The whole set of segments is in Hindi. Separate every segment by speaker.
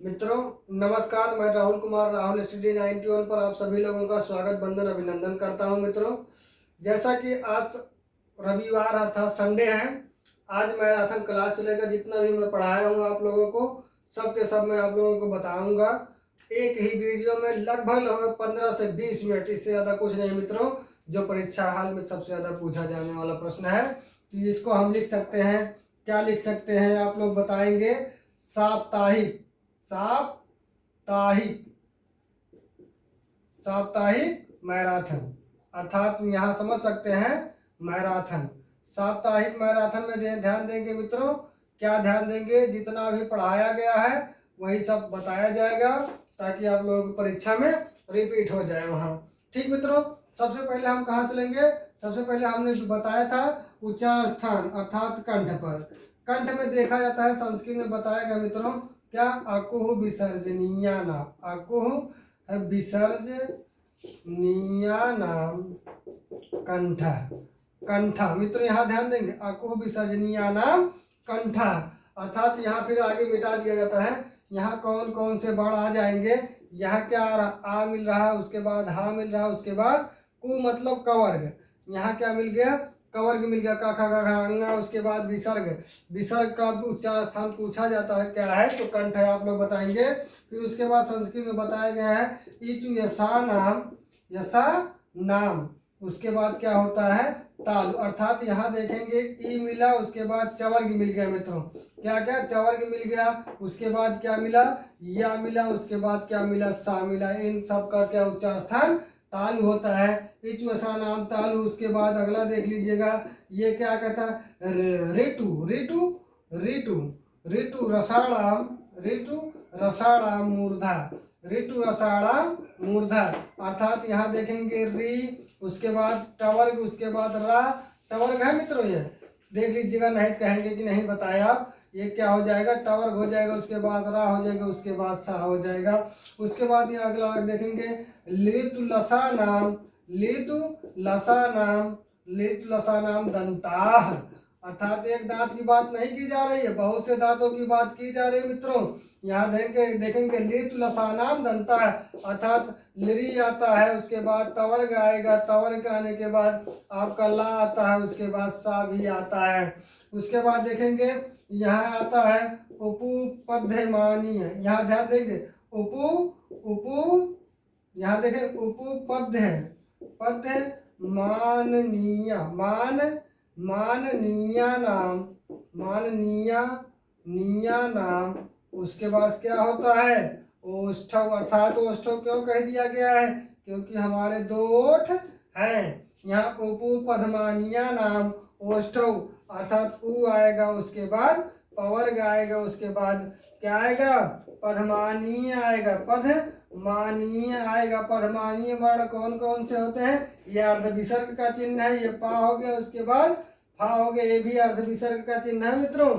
Speaker 1: मित्रों नमस्कार। मैं राहुल कुमार राहुल स्टडी 91 पर आप सभी लोगों का स्वागत बंदन अभिनंदन करता हूं। मित्रों, जैसा कि आज रविवार अर्थात संडे है, आज मैराथन क्लास चलेगा। जितना भी मैं पढ़ाया हूँ आप लोगों को सब के सब मैं आप लोगों को बताऊंगा एक ही वीडियो में, लगभग 15 से 20 मिनट, इससे ज़्यादा कुछ नहीं। मित्रों, जो परीक्षा हाल में सबसे ज़्यादा पूछा जाने वाला प्रश्न है कि इसको हम लिख सकते हैं, क्या लिख सकते हैं आप लोग बताएंगे। साप्ताहिक साप्ताहिक साप्ताहिक मैराथन, अर्थात यहाँ समझ सकते हैं मैराथन। साप्ताहिक मैराथन में ध्यान देंगे मित्रों, क्या ध्यान देंगे, जितना भी पढ़ाया गया है वही सब बताया जाएगा ताकि आप लोगों की परीक्षा में रिपीट हो जाए वहाँ। ठीक मित्रों, सबसे पहले हम कहाँ चलेंगे। सबसे पहले हमने बताया था उच्चारण स्थान अर्थात कंठ पर। कंठ में देखा जाता है, संस्कृत में बताया गया मित्रों, क्या अकुह विसर्जनीया नाम, अकुह विसर्जनीया नाम कंठा। कंठा मित्रों यहाँ ध्यान देंगे, अकुह विसर्जनीया नाम कंठा, अर्थात यहाँ फिर आगे मिटा दिया जाता है। यहाँ कौन कौन से वर्ण आ जाएंगे, यहाँ क्या आ मिल रहा है, उसके बाद हा मिल रहा है, उसके बाद कु मतलब कवर्ग, यहाँ क्या मिल गया, कवर्ग मिल गया, का खा खा अंगा, उसके बाद विसर्ग। विसर्ग का उच्चारण स्थान पूछा जाता है क्या है, तो कंठ है, आप लोग बताएंगे। फिर उसके बाद संस्कृत में बताया गया है इचु यशा नाम, यशा नाम, उसके बाद क्या होता है तालु, अर्थात यहाँ देखेंगे ई मिला, उसके बाद चवर्ग मिल गया मित्रों, क्या क्या चवर्ग मिल गया, उसके बाद क्या मिला, या मिला, उसके बाद क्या मिला, सा मिला। इन सब का क्या उच्चारण स्थान तालु होता है। इचुसा नाम तालु। उसके बाद अगला देख लीजिएगा, ये क्या कहता है, ऋतु ऋतु ऋतु ऋतु रसाणाम, ऋतु रसाणाम मूर्धा, ऋतु रसाणाम मूर्धा, अर्थात यहाँ देखेंगे री, उसके बाद टवर्ग, उसके बाद रा, टवर्ग है मित्रों, ये देख लीजिएगा, नहीं कहेंगे कि नहीं बताया आप, ये क्या हो जाएगा, टवर्ग हो जाएगा, उसके बाद रा हो जाएगा, उसके बाद सा हो जाएगा। उसके बाद यहाँ अगला देखेंगे लितु लसा नाम, लितु लसा नाम, लितु लसा नाम दंताह, अर्थात एक दांत की बात नहीं की जा रही है, बहुत से दांतों की बात की जा रही है मित्रों। यहाँ देखेंगे लितु लसा नाम दंता है, अर्थात लिरी आता है, उसके बाद तवर्ग आएगा, तवर्ग आने के बाद आपका ला आता है, उसके बाद सा भी आता है। उसके बाद देखेंगे यहाँ आता है उपपद्यमानीय, यहाँ ध्यान देंगे उपु उपु, यहाँ देखें उपपद्य पद्य माननीय, माननीया नाम, माननीया निया नाम। उसके बाद क्या होता है ओष्ठव, अर्थात ओष्ठव क्यों कह दिया गया है, क्योंकि हमारे दो ओठ हैं। यहाँ उपपद्मानिया नाम ओष्ठव, अर्थात उ आएगा, उसके बाद पवर्ग आएगा, उसके बाद क्या आएगा, पद्मानीय आएगा, पद्मानीय आएगा। पद्मानीय वर्ण कौन कौन से होते हैं, ये अर्ध विसर्ग का चिन्ह है, ये पा हो गया, उसके बाद फा हो गया, ये भी अर्ध विसर्ग का चिन्ह है मित्रों।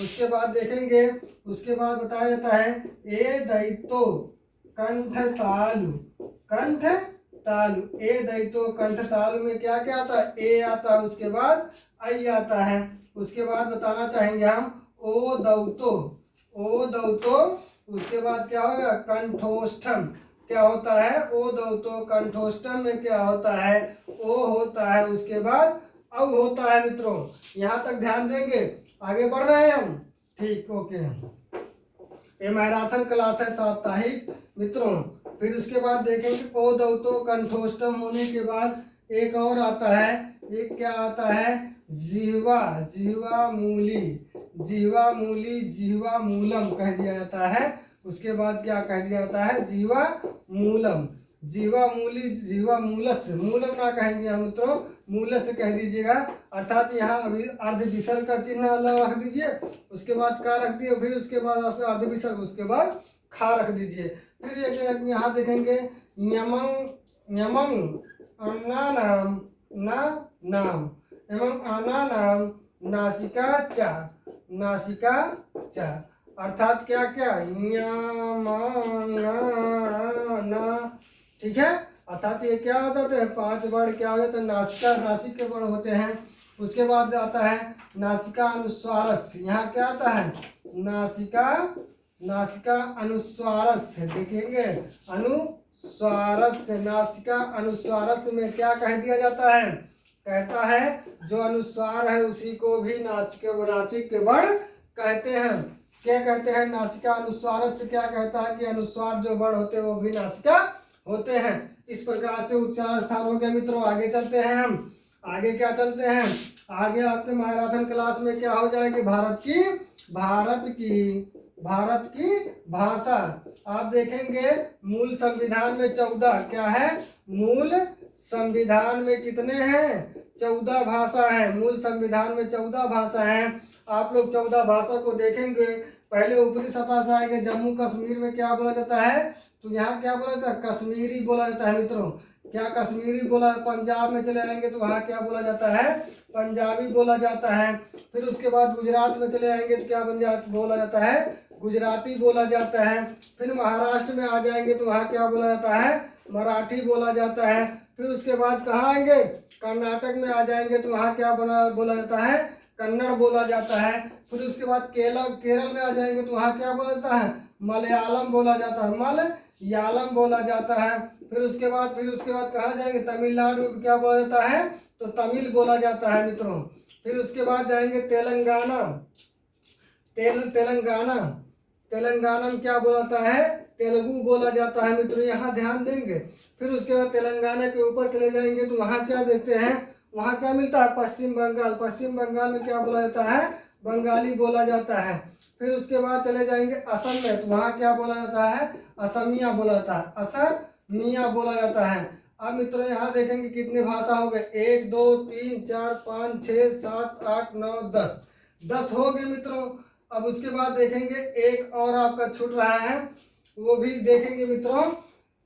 Speaker 1: उसके बाद देखेंगे, उसके बाद बताया जाता है ए दैतो कंठ तालु, कंठ तालु, ए दैतो कंठ तालु में क्या क्या आता है, ए आता है, उसके बाद आई आता है। उसके बाद बताना चाहेंगे हम ओ दौतो, ओ दौतो, उसके बाद क्या होगा कंठोष्ठम, क्या होता है ओ दौतो कंठोष्ठम में क्या होता है, ओ होता है, उसके बाद औ होता है मित्रों। यहाँ तक ध्यान देंगे, आगे बढ़ रहे हैं हम, ठीक, ओके। ये मैराथन क्लास है साप्ताहिक मित्रों। फिर उसके बाद देखेंगे ओ दौतो कंठोष्ठम होने के बाद एक और आता है, एक क्या आता है जीवा, जीवा मूली, जीवा मूली, जीवा मूलम कह दिया जाता है। उसके बाद क्या कह दिया जाता है जीवा मूलम, जीवा मूली, जीवा मूलस, मूलम ना कहेंगे हम मित्रों, मूलस कह दीजिएगा, अर्थात यहाँ अभी अर्ध विसर्ग का चिन्ह अलग रख दीजिए, उसके बाद का रख दिए, फिर उसके बाद अर्ध विसर्ग, उसके बाद खा रख दीजिए। फिर यहाँ देखेंगे यमंग, यमंग अन्ना नाम, ना नाम, एवं आना नाम नासिका चा, नासिका चा, अर्थात क्या क्या ना, ठीक है, अर्थात ये क्या होता है, पांच वर्ण क्या होते हैं, नासिका, नासिक के वर्ण होते हैं। उसके बाद आता है नासिका अनुस्वारस, यहाँ क्या आता है नासिका, नासिका अनुस्वारस्य, देखेंगे अनुस्वारस्य, नासिका अनुस्वारस्य में क्या कह दिया जाता है, कहता है जो अनुस्वार है उसी को भी नासिक वर्ण कहते हैं। क्या कहते हैं, नासिका अनुस्वारस्य क्या कहता है कि अनुस्वार जो वर्ण होते हैं वो भी नासिका होते हैं। इस प्रकार से उच्चारण स्थान हो गया मित्रों। आगे चलते हैं हम, आगे क्या चलते हैं, आगे आपके मैराथन क्लास में क्या हो जाएगी, भारत की भाषा। आप देखेंगे मूल संविधान में 14 क्या है, मूल संविधान में कितने हैं, 14 भाषा है। मूल संविधान में 14 भाषा है। आप लोग 14 भाषा को देखेंगे। पहले ऊपरी सतह से आएंगे, जम्मू कश्मीर में क्या बोला जाता है, तो यहाँ क्या बोला जाता है, कश्मीरी बोला जाता है मित्रों। क्या कश्मीरी बोला, पंजाब में चले आएंगे तो वहाँ क्या बोला जाता है, पंजाबी बोला जाता है। फिर उसके बाद गुजरात में चले आएंगे तो क्या बोला जाता है, गुजराती बोला जाता है। फिर महाराष्ट्र में आ जाएंगे तो वहाँ क्या बोला जाता है, मराठी बोला जाता है। फिर उसके बाद कहाँ आएंगे, कर्नाटक में आ जाएंगे तो वहाँ क्या बोला जाता है, कन्नड़ बोला जाता है। फिर उसके बाद केरल में आ जाएंगे तो वहाँ क्या बोला जाता है, मलयालम बोला जाता है, मलयालम बोला जाता है। फिर उसके बाद कहाँ जाएंगे, तमिलनाडु में क्या बोला जाता है, तो तमिल बोला जाता है मित्रों। फिर उसके बाद जाएंगे तेलंगाना, तेलंगाना में क्या बोला जाता है, तेलुगु बोला जाता है मित्रों, यहाँ ध्यान देंगे। फिर उसके बाद तेलंगाना के ऊपर चले जाएंगे तो वहाँ क्या देखते हैं, वहाँ क्या मिलता है, पश्चिम बंगाल में क्या बोला जाता है, बंगाली बोला जाता है। फिर उसके बाद चले जाएंगे असम में तो वहाँ क्या बोला जाता है, असमिया बोला जाता है, असमिया बोला जाता है। अब मित्रों यहाँ देखेंगे कितने भाषा हो गए, 1 2 3 4 5 6 7 8 9 10 हो गए मित्रों। अब उसके बाद देखेंगे एक और आपका छूट रहा है, वो भी देखेंगे मित्रों,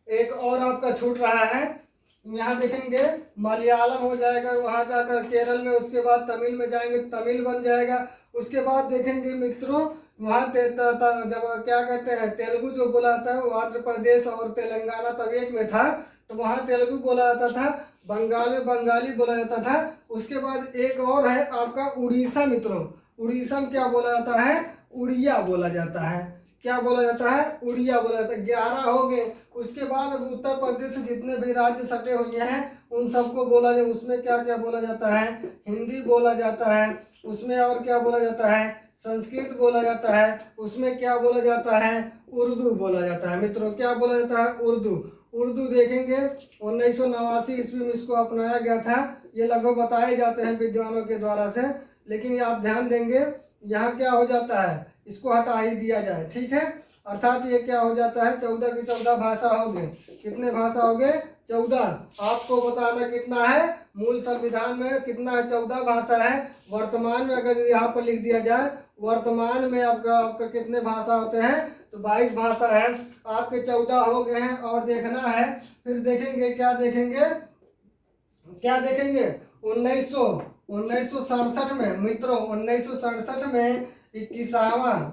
Speaker 1: एक और आपका छूट रहा है। यहाँ देखेंगे मलयालम हो जाएगा, वहाँ जाकर केरल में, उसके बाद तमिल में जाएंगे, तमिल बन जाएगा। उसके बाद देखेंगे मित्रों वहाँ जब क्या कहते हैं, तेलुगु जो बोला जाता है वो आंध्र प्रदेश और तेलंगाना तब एक में था तो वहाँ तेलुगु बोला जाता था, बंगाल में बंगाली बोला जाता था। उसके बाद एक और है आपका उड़ीसा मित्रों, उड़ीसा में क्या बोला जाता है, उड़िया बोला जाता है। क्या बोला जाता है, उड़िया बोला जाता है। 11 हो गए। उसके बाद अब उत्तर प्रदेश से जितने भी राज्य सटे हुए हैं उन सबको बोला जाए, उसमें क्या क्या बोला जाता है, हिंदी बोला जाता है। उसमें और क्या बोला जाता है, संस्कृत बोला जाता है। उसमें क्या बोला जाता है, उर्दू बोला जाता है मित्रों। क्या बोला जाता है, उर्दू देखेंगे 1989 ईस्वी में इसको अपनाया गया था। ये लगभग बताए जाते हैं विद्वानों के द्वारा से, लेकिन ये आप ध्यान देंगे यहाँ क्या हो जाता है, इसको हटा ही दिया जाए, ठीक है। अर्थात ये क्या हो जाता है, 14 की 14 भाषा हो गए। कितने भाषा हो गए, 14। आपको बताना कितना है, मूल संविधान में कितना है, 14 भाषा है। वर्तमान में अगर यहाँ पर लिख दिया जाए वर्तमान में आपका कितने भाषा होते हैं, तो 22 भाषा है। आपके 14 हो गए हैं और देखना है। फिर देखेंगे क्या देखेंगे 1967 में मित्रों, 1967 में 21वां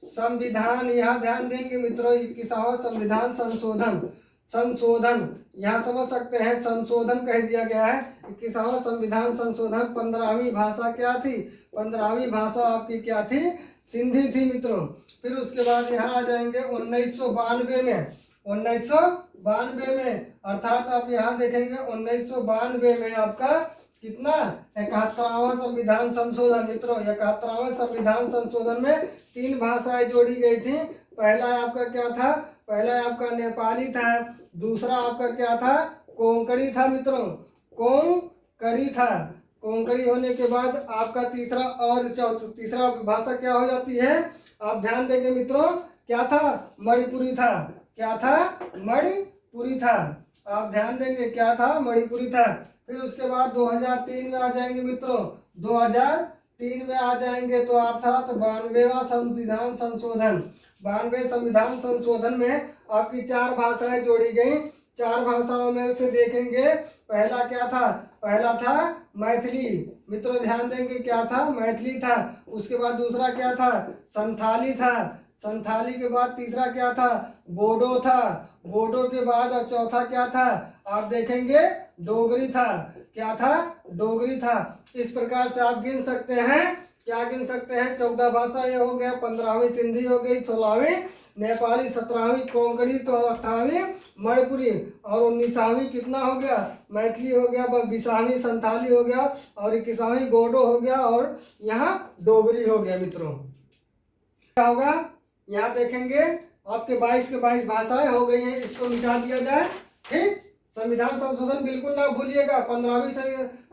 Speaker 1: संविधान यहाँ ध्यान देंगे मित्रों, 21वां संविधान संशोधन यहाँ समझ सकते हैं, संशोधन कह दिया गया है। 21वां संविधान संशोधन। 15वीं भाषा क्या थी, 15वीं भाषा आपकी क्या थी, सिंधी थी मित्रों। फिर उसके बाद यहाँ आ जाएंगे 1992 में, अर्थात आप यहाँ देखेंगे 1992 में आपका कितना, 71वां संविधान संशोधन मित्रों। 71वां संविधान संशोधन में 3 भाषाएं जोड़ी गई थी। पहला आपका क्या था, पहला आपका नेपाली था, दूसरा आपका क्या था, कोंकणी था मित्रों, कोंकणी था। कोंकणी होने के बाद आपका तीसरा भाषा क्या हो जाती है, आप ध्यान देंगे मित्रों, क्या था, मणिपुरी था। क्या था, मणिपुरी था। आप ध्यान देंगे क्या था, मणिपुरी था। फिर उसके बाद 2003 में आ जाएंगे मित्रों, 2003 में आ जाएंगे तो अर्थात 92वां संविधान संशोधन। 92 संविधान संशोधन में आपकी 4 भाषाएं जोड़ी गई। 4 भाषाओं में से देखेंगे पहला क्या था, पहला था मैथिली मित्रों, ध्यान देंगे क्या था, मैथिली था। उसके बाद दूसरा क्या था, संथाली था। संथाली के बाद तीसरा क्या था, बोडो था। बोडो के बाद अब चौथा क्या था, आप देखेंगे डोगरी था। क्या था, डोगरी था। इस प्रकार से आप गिन सकते हैं क्या गिन सकते हैं? 14 भाषा ये हो गया, 15वीं सिंधी हो गई, 16वीं नेपाली, 17वीं कोंकणी, तो 18वीं मणिपुरी, और 19वीं कितना हो गया? मैथिली हो गया, 20वीं संथाली हो गया, और 21वीं बोडो हो गया, और यहाँ डोगरी हो गया। मित्रों क्या होगा? यहाँ देखेंगे आपके 22 के 22 भाषाएं हो गई हैं, इसको मिटा दिया जाए। ठीक, संविधान संशोधन बिल्कुल ना भूलिएगा।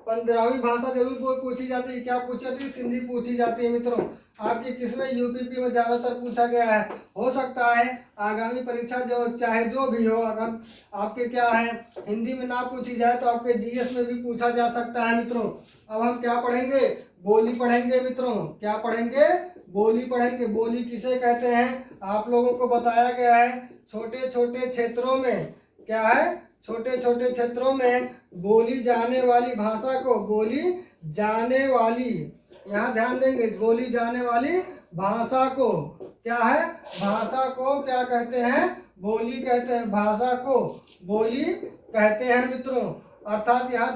Speaker 1: 15वीं भाषा जरूर पूछी जाती है। क्या पूछी जाती है? सिंधी पूछी जाती है। मित्रों आपकी किसमें यूपीपी में ज्यादातर पूछा गया है। हो सकता है आगामी परीक्षा जो चाहे जो भी हो, अगर आपके क्या है हिंदी में ना पूछी जाए तो आपके जीएस में भी पूछा जा सकता है। मित्रों अब हम क्या पढ़ेंगे? बोली पढ़ेंगे। मित्रों क्या पढ़ेंगे? बोली पढ़ेंगे। बोली किसे कहते हैं? आप लोगों को बताया गया है छोटे छोटे क्षेत्रों में क्या है, छोटे छोटे क्षेत्रों में बोली जाने वाली भाषा को बोली जाने वाली, यहाँ ध्यान देंगे, बोली जाने वाली भाषा को क्या है? भाषा को क्या कहते हैं? बोली कहते हैं। भाषा को बोली कहते हैं। मित्रों अर्थात यहाँ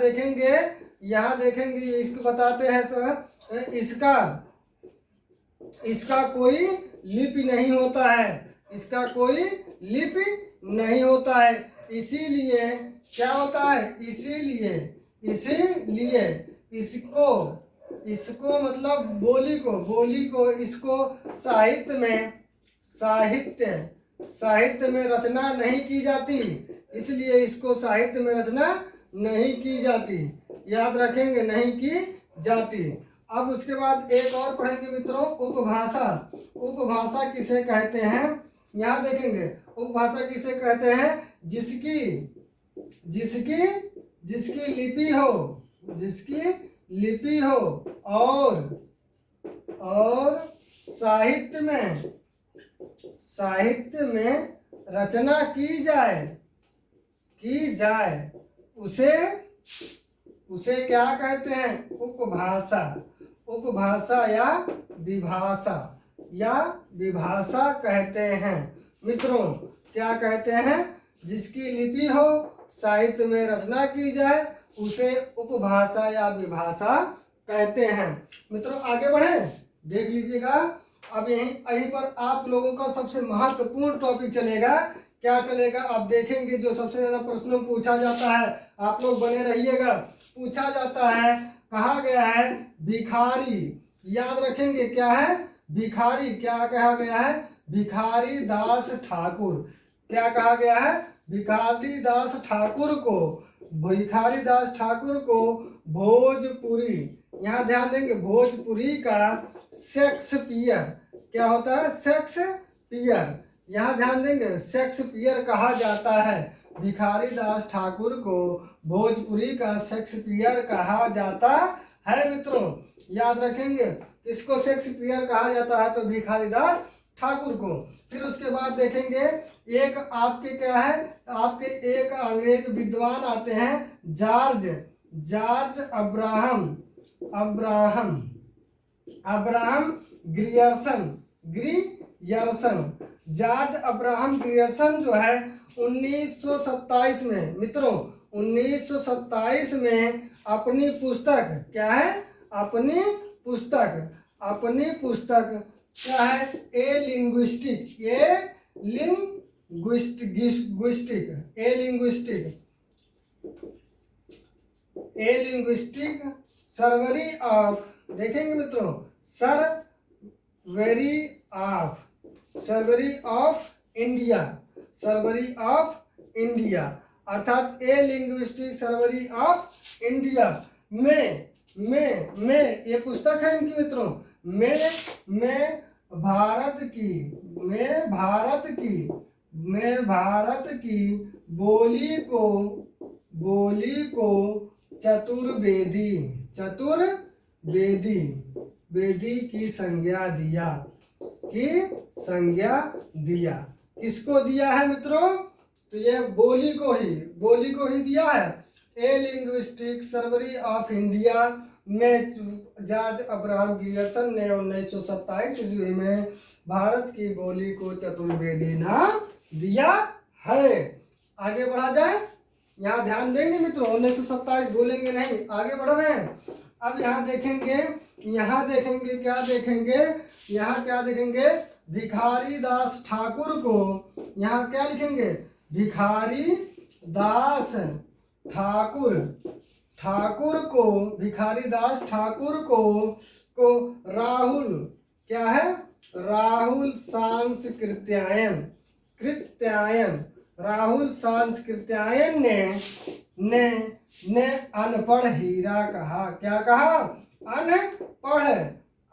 Speaker 1: देखेंगे इसको बताते हैं सर, इसका कोई लिपि नहीं होता है। इसका कोई लिपि नहीं होता है। इसीलिए क्या होता है? इसीलिए इसको मतलब बोली को इसको साहित्य में रचना नहीं की जाती। इसलिए इसको साहित्य में रचना नहीं की जाती। याद रखेंगे, नहीं की जाती। अब उसके बाद एक और पढ़ेंगे मित्रों, उपभाषा किसे कहते हैं? यहाँ देखेंगे उपभाषा किसे कहते हैं? जिसकी लिपि हो और साहित्य में रचना की जाए उसे क्या कहते हैं? उपभाषा या विभाषा कहते हैं। मित्रों क्या कहते हैं? जिसकी लिपि हो, साहित्य में रचना की जाए, उसे उपभाषा या विभाषा कहते हैं। मित्रों आगे बढ़े, देख लीजिएगा। अब यहीं पर आप लोगों का सबसे महत्वपूर्ण टॉपिक चलेगा। क्या चलेगा? आप देखेंगे जो सबसे ज्यादा प्रश्नों पूछा जाता है, आप लोग बने रहिएगा। पूछा जाता है, कहा गया है भिखारी। याद रखेंगे क्या है? भिखारी। क्या कहा गया है? भिखारी दास ठाकुर। क्या कहा गया है? भिखारी दास ठाकुर को भोजपुरी, यहाँ ध्यान देंगे, भोजपुरी का शेक्सपियर। क्या होता है? शेक्सपियर। यहाँ ध्यान देंगे, शेक्सपियर कहा जाता है। भिखारी दास ठाकुर को भोजपुरी का शेक्सपियर कहा जाता है। मित्रों याद रखेंगे, किसको शेक्सपियर कहा जाता है? तो भिखारी दास ठाकुर को। फिर उसके बाद देखेंगे एक आपके क्या है, आपके एक अंग्रेज विद्वान आते हैं, George Abraham Grierson. George Abraham Grierson जो है 1927 में, मित्रों 1927 में अपनी पुस्तक क्या है? अपनी पुस्तक क्या है? ए लिंग्विस्टिक सर्वरी ऑफ, देखेंगे मित्रों, सर्वरी ऑफ इंडिया, अर्थात ए लिंग्विस्टिक सर्वरी ऑफ इंडिया में ये पुस्तक है इनकी। मित्रों में भारत की बोली को चतुर्वेदी की संज्ञा दिया। किसको दिया है मित्रों? तो ये बोली को ही दिया है। ए लिंग्विस्टिक सर्वरी ऑफ इंडिया में जॉर्ज अब्राहम ग्रियर्सन ने 1927 ईस्वी में भारत की बोली को चतुर्वेदी नाम दिया है। आगे बढ़ा जाए, यहाँ ध्यान देंगे मित्रों, 1927 बोलेंगे नहीं, आगे बढ़ रहे हैं। अब यहाँ देखेंगे यहाँ देखेंगे क्या देखेंगे, यहाँ क्या देखेंगे, भिखारी दास ठाकुर को, यहाँ क्या लिखेंगे, भिखारी दास ठाकुर, ठाकुर को, भिखारी दास ठाकुर को राहुल, क्या है, राहुल सांस्कृत्यायन, कृत्यायन, राहुल सांस्कृत्यायन ने अनपढ़ हीरा कहा। क्या कहा, अनपढ़,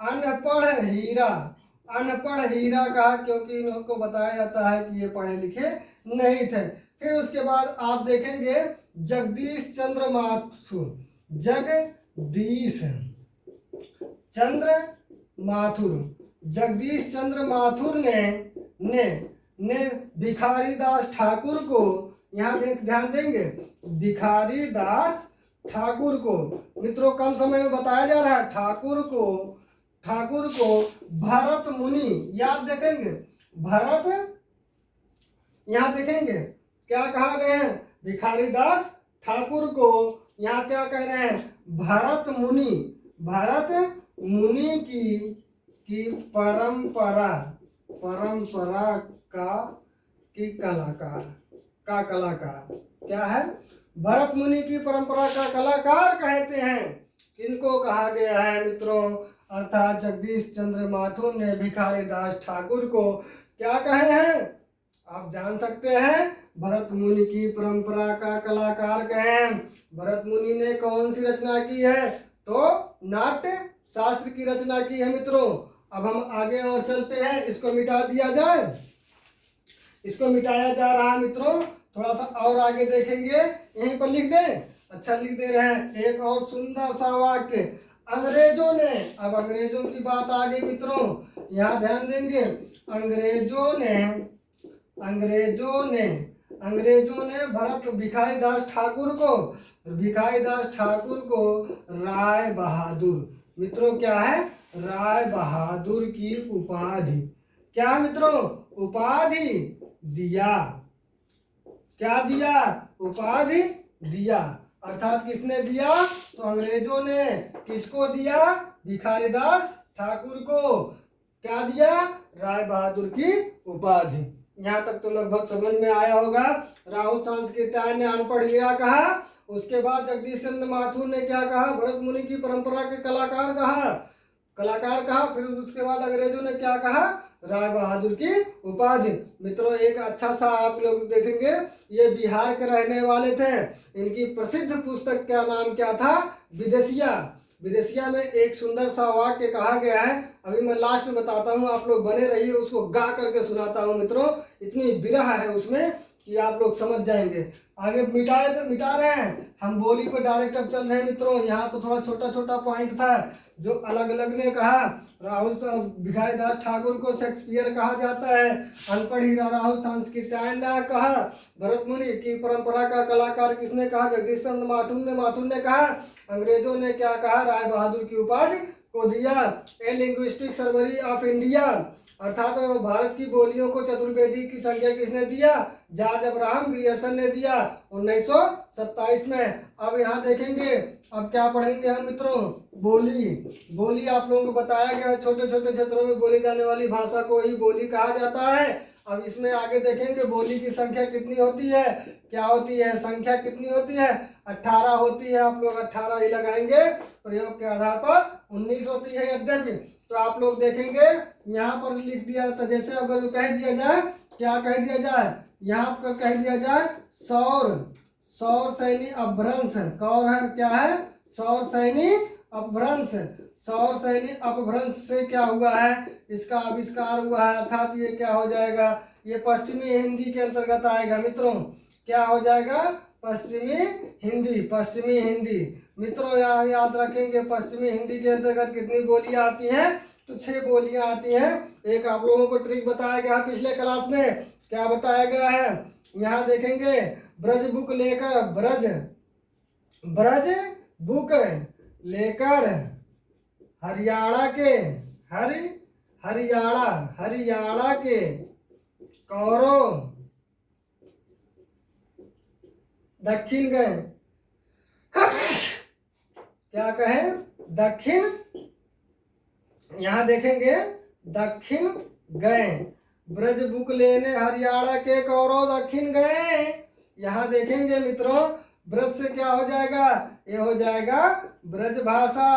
Speaker 1: अनपढ़ हीरा, अनपढ़ हीरा कहा, क्योंकि इनको बताया जाता है कि ये पढ़े लिखे नहीं थे। फिर उसके बाद आप देखेंगे जगदीश चंद्र माथुर, जगदीश चंद्र माथुर, जगदीश चंद्र माथुर ने भिखारी दास ठाकुर को, यहाँ ध्यान देंगे, भिखारी दास ठाकुर को, मित्रों कम समय में बताया जा रहा है, ठाकुर को भरत मुनि, याद देखेंगे, भरत, यहाँ देखेंगे क्या कहा गए हैं, भिखारी दास ठाकुर को यहाँ क्या कह रहे हैं, भरत मुनि, भरत मुनि की परंपरा, परंपरा की कलाकार, क्या है, भरत मुनि की परंपरा का कलाकार कहते हैं, इनको कहा गया है मित्रों। अर्थात जगदीश चंद्र माथुर ने भिखारी दास ठाकुर को क्या कहे हैं, आप जान सकते हैं, भरत मुनि की परंपरा का कलाकार कहे। भरत मुनि ने कौन सी रचना की है, तो नाट्य शास्त्र की रचना की है मित्रों। अब हम आगे और चलते हैं, इसको मिटा दिया जाए, इसको मिटाया जा रहा है मित्रों, थोड़ा सा और आगे देखेंगे, यहीं पर लिख दें, अच्छा लिख दे रहे हैं। एक और सुंदर सा वाक्य, अंग्रेजों ने, अब अंग्रेजों की बात आ गई मित्रों, यहाँ ध्यान देंगे, अंग्रेजों ने भरत भिखारी दास ठाकुर को राय बहादुर, मित्रों क्या है, राय बहादुर की उपाधि, क्या मित्रों, उपाधि दिया, क्या दिया, उपाधि दिया। अर्थात किसने दिया, तो अंग्रेजों ने किसको दिया, भिखारी दास ठाकुर को क्या दिया, राय बहादुर की उपाधि। यहाँ तक तो लगभग समझ में आया होगा। राहुल सांस्कृत्यायन ने अनपढ़ हीरा कहा, उसके बाद जगदीश चंद्र माथुर ने क्या कहा, भरत मुनि की परंपरा के कलाकार कहा, फिर उसके बाद अंग्रेजों ने क्या कहा, राय बहादुर की उपाधि। मित्रों एक अच्छा सा आप लोग देखेंगे, ये बिहार के रहने वाले थे, इनकी प्रसिद्ध पुस्तक का नाम क्या था, विदेशिया। विदेशिया में एक सुंदर सा वाक्य कहा गया है, अभी मैं लास्ट में बताता हूँ, आप लोग बने रहिए, उसको गा करके सुनाता हूँ मित्रों, इतनी विरह है उसमें कि आप लोग समझ जाएंगे। आगे मिटा रहे हैं हम, बोली पर डायरेक्ट अब चल रहे हैं मित्रों। यहाँ तो थोड़ा छोटा छोटा पॉइंट था जो अलग अलग ने कहा। राहुल भिखारी दास ठाकुर को शेक्सपियर कहा जाता है, अनपढ़ हीरा राहुल सांस्कृत्यायन ने कहा, भरत मुनि की परंपरा का कलाकार किसने कहा, जगदीश चंद्र माथुर ने कहा, अंग्रेजों ने क्या कहा, राय बहादुर की उपाधि को दिया। ए लिंग्विस्टिक सर्वरी ऑफ इंडिया, अर्थात भारत की बोलियों को चतुर्वेदी की संख्या किसने दिया, जॉर्ज अब्राहम ग्रियर्सन ने दिया 1927 में। अब यहाँ देखेंगे, अब क्या पढ़ेंगे हम मित्रों, बोली आप लोगों को बताया गया है, छोटे छोटे क्षेत्रों में बोली जाने वाली भाषा को ही बोली कहा जाता है। अब इसमें आगे देखेंगे बोली की संख्या कितनी होती है, क्या होती है, संख्या कितनी होती है, 18 होती है। आप लोग 18 ही लगाएंगे, प्रयोग के आधार पर 19 होती है यद्यपि। तो आप लोग देखेंगे यहाँ पर लिख दिया था, जैसे अगर कह दिया जाए, क्या कह दिया जाए, यहाँ पर कह दिया जाए सौर सैनी अपभ्रंश, कौर है क्या है, सौर सैनी अपभ्रंश, सौर सैनी अपभ्रंश से क्या हुआ है, इसका आविष्कार हुआ है, अर्थात ये क्या हो जाएगा, ये पश्चिमी हिंदी के अंतर्गत आएगा मित्रों। क्या हो जाएगा, पश्चिमी हिंदी मित्रों। यहाँ याद रखेंगे पश्चिमी हिंदी के अंतर्गत कितनी बोलियां आती हैं, तो 6 बोलियां आती हैं। एक आप लोगों को ट्रिक बताया गया पिछले क्लास में, क्या बताया गया है, यहाँ देखेंगे, ब्रज बुक लेकर, ब्रज बुक लेकर हरियाणा के कौरव दक्षिण गए, क्या कहें, दक्षिण यहाँ देखेंगे दक्षिण गए, ब्रज बुक लेने हरियाणा के कौरव दक्षिण गए। यहाँ देखेंगे मित्रों ब्रज से क्या हो जाएगा, ये हो जाएगा ब्रज भाषा।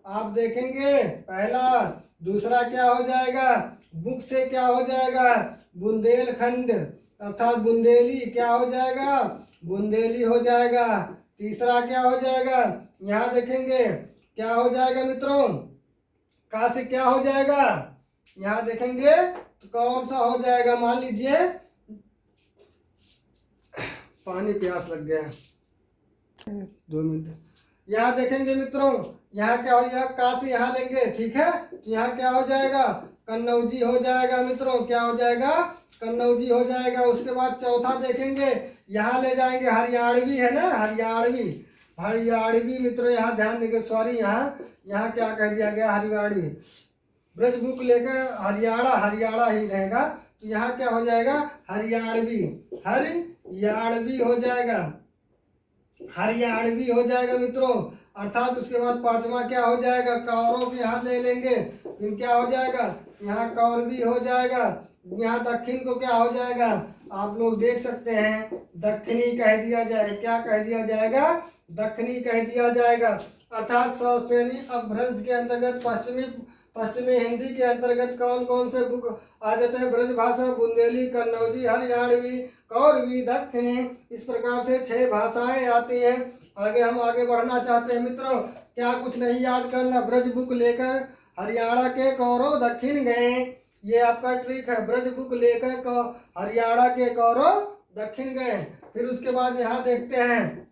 Speaker 1: आप देखेंगे पहला, दूसरा क्या हो जाएगा, बुक से क्या हो जाएगा, बुंदेलखंड अर्थात बुंदेली क्या हो जाएगा, बुंदेली हो जाएगा। तीसरा क्या हो जाएगा, यहाँ देखेंगे क्या हो जाएगा मित्रों, का से क्या हो जाएगा, यहाँ देखेंगे तो कौन सा हो जाएगा, मान लीजिए पानी प्यास लग गया, 2 मिनट। यहाँ देखेंगे मित्रों, यहाँ क्या हो जाएगा, का से यहाँ लेंगे, ठीक है, तो यहाँ क्या हो जाएगा, कन्नौजी हो जाएगा मित्रों, क्या हो जाएगा, कन्नौजी हो जाएगा। उसके बाद चौथा देखेंगे, यहाँ ले जाएंगे हरियाणवी है ना, हरियाणवी, हरियाणवी मित्रों यहाँ ध्यान देंगे, सॉरी यहाँ क्या कह दिया गया, हरियाणवी। ब्रज बुक लेकर हरियाणा, हरियाणा ही रहेगा, तो यहाँ क्या हो जाएगा, हरियाणवी, हरियाणवी हो जाएगा, हरियाणवी हो जाएगा मित्रों। अर्थात उसके बाद पांचवा क्या हो जाएगा, कौरव भी यहाँ ले लेंगे, फिर क्या हो जाएगा, यहाँ कौरवी हो जाएगा। यहाँ दक्षिण को क्या हो जाएगा, आप लोग देख सकते हैं दक्षिणी कह दिया जाए, क्या कह दिया जाएगा, दक्षिणी कह दिया जाएगा। अर्थात सौश्रेणी अपभ्रंश के अंतर्गत पश्चिमी हिंदी के अंतर्गत कौन कौन से बुक आ जाते हैं, ब्रज भाषा, बुंदेली, कन्नौजी, हरियाणवी, कौरवी, दक्षिणी, इस प्रकार से 6 भाषाएं आती हैं। आगे हम आगे बढ़ना चाहते हैं मित्रों, क्या कुछ नहीं याद करना, ब्रज बुक लेकर हरियाणा के कौरव दक्षिण गए, ये आपका ट्रिक है, ब्रज बुक लेकर हरियाणा के कौरव दक्षिण गए। फिर उसके बाद यहाँ देखते हैं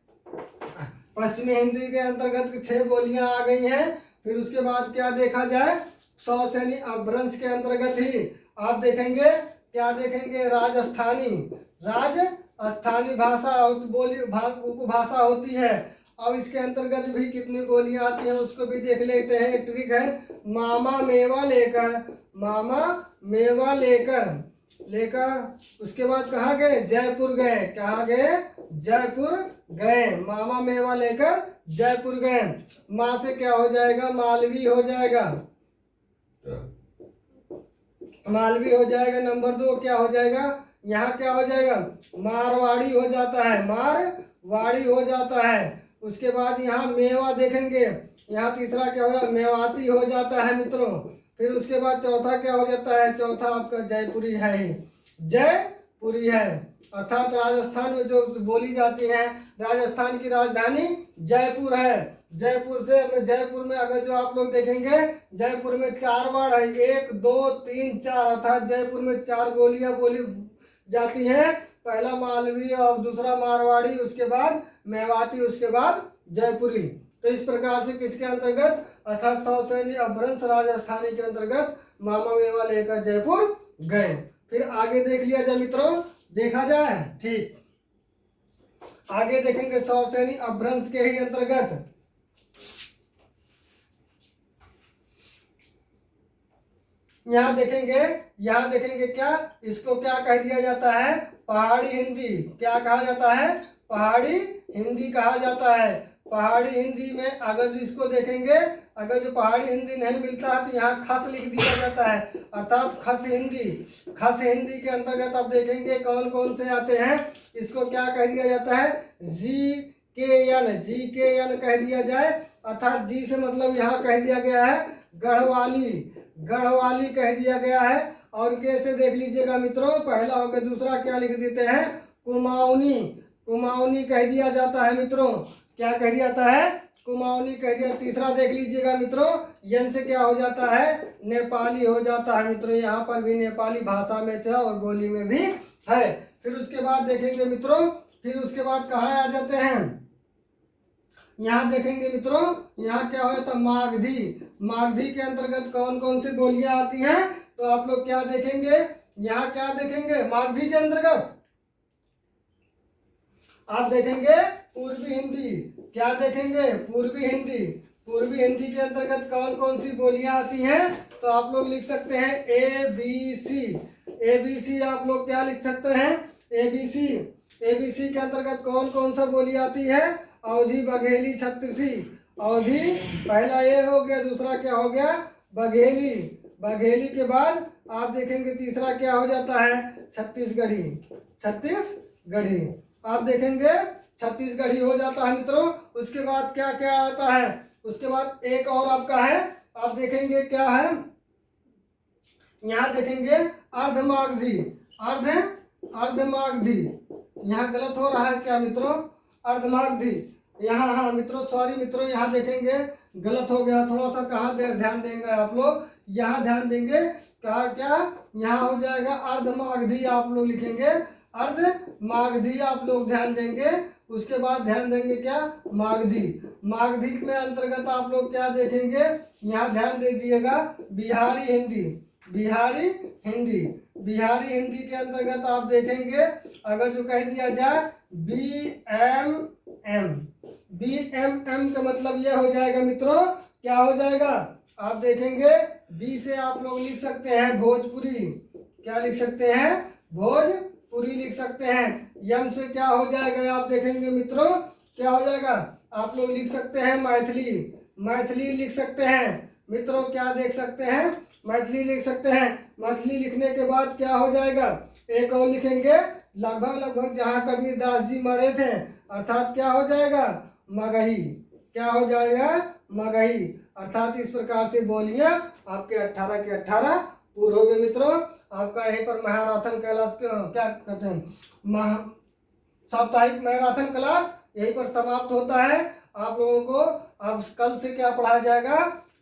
Speaker 1: पश्चिमी हिंदी के अंतर्गत 6 बोलियां आ गई हैं। फिर उसके बाद क्या देखा जाए, सौश्रेणी अपभ्रंश के अंतर्गत ही आप देखेंगे, क्या देखेंगे, राजस्थानी, राजस्थानी भाषा बोली उपभाषा होती है। अब इसके अंतर्गत भी कितनी बोलियां आती हैं उसको भी देख लेते हैं। एक ट्रिक है, मामा मेवा लेकर, मामा मेवा लेकर उसके बाद कहाँ गए, जयपुर गए, कहाँ गए, जयपुर गए, मामा मेवा लेकर जयपुर गए। माँ से क्या हो जाएगा, मालवी हो जाएगा, मालवी हो जाएगा। नंबर 2 क्या हो जाएगा, यहाँ क्या हो जाएगा, मारवाड़ी हो जाता है, मारवाड़ी हो जाता है। उसके बाद यहाँ मेवा देखेंगे, यहाँ तीसरा क्या होगा, मेवाती हो जाता है मित्रों। फिर उसके बाद चौथा क्या हो जाता है, चौथा आपका जयपुरी है ही, जयपुरी है। अर्थात राजस्थान में जो बोली जाती है, राजस्थान की राजधानी जयपुर है। जयपुर में अगर जो आप लोग देखेंगे, जयपुर में 4 वर्ड है, 1 2 3 4, अर्थात जयपुर में 4 बोलियां बोली जाती हैं। पहला मालवी और दूसरा मारवाड़ी, उसके बाद मेवाती, उसके बाद जयपुरी। तो इस प्रकार से किसके अंतर्गत, अर्थात सौश्रेणी अपभ्रंश राजस्थानी के अंतर्गत मामा मेवा लेकर जयपुर गए। फिर आगे देख लिया जाए मित्रों, देखा जाए, ठीक, आगे देखेंगे सौश्रेणी अपभ्रंश के ही अंतर्गत यहाँ देखेंगे क्या, इसको क्या कह दिया जाता है, पहाड़ी हिंदी, क्या कहा जाता है, पहाड़ी हिंदी कहा जाता है। पहाड़ी हिंदी में अगर इसको देखेंगे, अगर जो पहाड़ी हिंदी नहीं मिलता है तो यहाँ खस लिख दिया जाता है, अर्थात खस हिंदी के अंतर्गत आप देखेंगे कौन कौन से आते हैं। इसको क्या कह दिया जाता है, जी के एन कह दिया जाए, अर्थात जी से मतलब यहाँ कह दिया गया है गढ़वाली कह दिया गया है। और कैसे देख लीजिएगा मित्रों, पहला हो गया, दूसरा क्या लिख देते हैं, कुमाऊनी कह दिया जाता है मित्रों, क्या कह दिया जाता है, कुमाऊनी कह दिया। तीसरा देख लीजिएगा मित्रों, यन से क्या हो जाता है, नेपाली हो जाता है मित्रों, यहाँ पर भी नेपाली भाषा में था और बोली में भी है। फिर उसके बाद देखेंगे मित्रों, फिर उसके बाद कहाँ आ जाते हैं, यहाँ देखेंगे मित्रों, यहाँ क्या हो जाता है, मागधी के अंतर्गत कौन कौन सी बोलियां आती हैं, तो आप लोग क्या देखेंगे, यहाँ क्या देखेंगे, मागधी के अंतर्गत आप देखेंगे पूर्वी हिंदी, क्या देखेंगे, पूर्वी हिंदी के अंतर्गत कौन कौन सी बोलियां आती हैं, तो आप लोग लिख सकते हैं ABC आप लोग क्या लिख सकते हैं, ABC के अंतर्गत कौन कौन सा बोली आती है, अवधी, बघेली, छत्तीसी। अवधी पहला ए हो गया, दूसरा क्या हो गया, बघेली। बघेली के बाद आप देखेंगे तीसरा क्या हो जाता है, छत्तीसगढ़ी। छत्तीसगढ़ी आप देखेंगे छत्तीसगढ़ी हो जाता है मित्रों। उसके बाद क्या क्या आता है, उसके बाद एक और आपका है, आप देखेंगे क्या है, यहाँ देखेंगे अर्धमागधी। अर्धमागधी यहाँ गलत हो रहा है क्या मित्रों, अर्धमागधी यहाँ, हाँ मित्रों सॉरी मित्रों, यहाँ देखेंगे गलत हो गया थोड़ा सा। कहाँ ध्यान देंगे आप लोग, यहाँ ध्यान देंगे। क्या क्या यहाँ हो जाएगा अर्धमागधी, आप लोग लिखेंगे अर्धमागधी, आप लोग ध्यान देंगे। उसके बाद ध्यान देंगे क्या, मागधी। मागधी में अंतर्गत आप लोग क्या देखेंगे, यहाँ ध्यान दीजिएगा, बिहारी हिंदी। बिहारी हिंदी, बिहारी हिंदी के अंतर्गत आप देखेंगे अगर जो कह दिया जाए BMM। BMM का मतलब यह हो जाएगा मित्रों, क्या हो जाएगा, आप देखेंगे बी से आप लोग लिख सकते हैं भोजपुरी। क्या लिख सकते हैं, भोजपुरी लिख सकते हैं। यम से क्या हो जाएगा, आप देखेंगे मित्रों क्या हो जाएगा, आप लोग लिख सकते हैं मैथिली। मैथिली लिख सकते हैं मित्रों, क्या देख सकते हैं, मैथिली लिख सकते हैं। मैथिली लिखने के बाद क्या हो जाएगा, एक और लिखेंगे, लगभग जहाँ कबीर दास जी मरे थे, अर्थात क्या हो जाएगा, मगही। क्या हो जाएगा, मगही। अर्थात इस प्रकार से बोलियां आपके 18 के 18 पूरे हो गए मित्रों। आपका यहीं पर मैराथन क्लास क्या कहते हैं, साप्ताहिक मैराथन क्लास यहीं पर समाप्त होता है। आप लोगों को अब कल से क्या पढ़ाया जाएगा,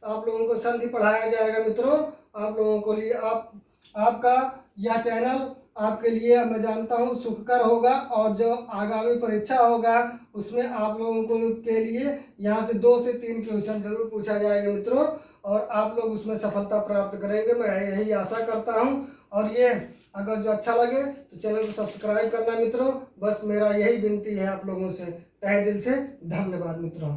Speaker 1: आप लोगों को संधि पढ़ाया जाएगा मित्रों। आप लोगों को लिए आपका यह चैनल आपके लिए मैं जानता हूँ सुखकर होगा, और जो आगामी परीक्षा होगा उसमें आप लोगों को के लिए यहाँ से 2 से 3 क्वेश्चन जरूर पूछा जाएगा मित्रों, और आप लोग उसमें सफलता प्राप्त करेंगे, मैं यही आशा करता हूँ। और ये अगर जो अच्छा लगे तो चैनल को सब्सक्राइब करना मित्रों, बस मेरा यही विनती है आप लोगों से, तहे दिल से धन्यवाद मित्रों।